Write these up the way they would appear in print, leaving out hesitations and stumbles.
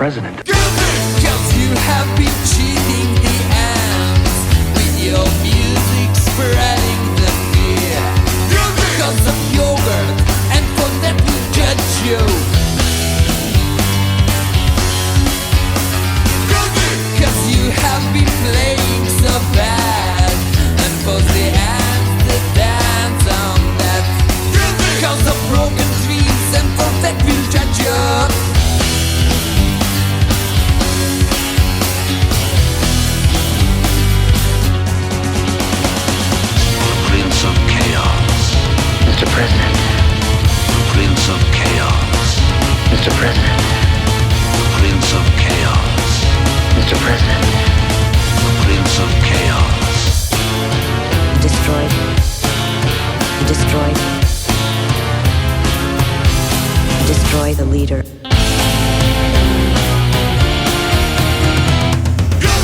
president. Cause you have been cheating the ants with your music spreading the fear. Cause of yogurt and for that we judge you. Cause you have been playing so bad and force the ants to dance on that. Cause of broken dreams and for that we'll judge you. Mr. President. Prince of Chaos. Mr. President. Prince of Chaos. Mr. President. Prince of Chaos. Destroyed. Destroyed. Destroy the leader.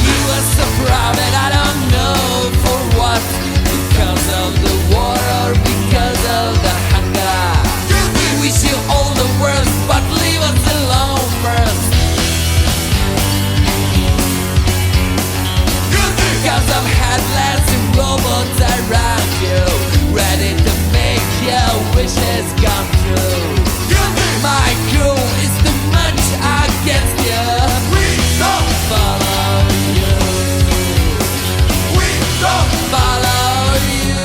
You are so proud and I don't know for what. Because of the war or because of the hunger. We wish you all the worst, but leave us alone first. Cause of headless and robots around you, ready to make your wishes come true. My crew is too much against you. We don't follow you. We don't follow you.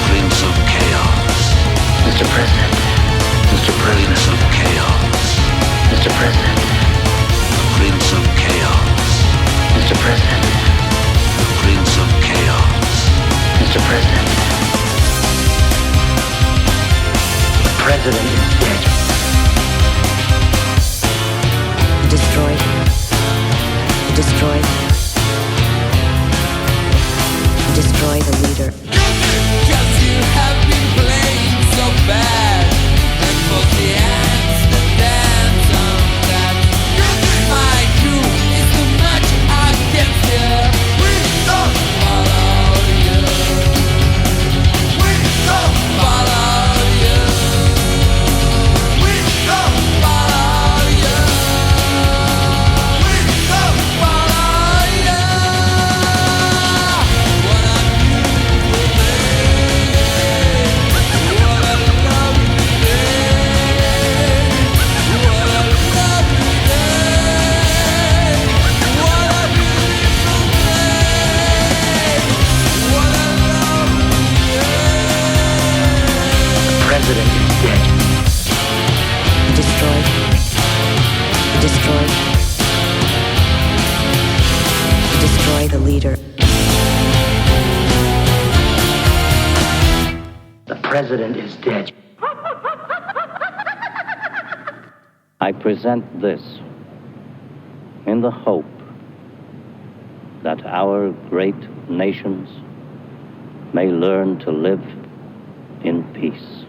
Prince of Chaos. Mr. President. Mr. President. Prince of Chaos. Mr. President. Prince of Chaos. Mr. President. Prince of Chaos. Mr. President. The president is dead. Destroyed. Destroyed. Destroy the leader. Cause you have been playing so bad and for the ants to dance on that. My crew is too much against you. We don't follow you. We don't follow you. We don't follow you. We don't follow you. What a beautiful day. What a lovely day. What a lovely day. What a beautiful day. What a lovely day. The president is dead. Destroyed. Destroyed. Destroy the leader. The president is dead. I present this in the hope that our great nations may learn to live in peace.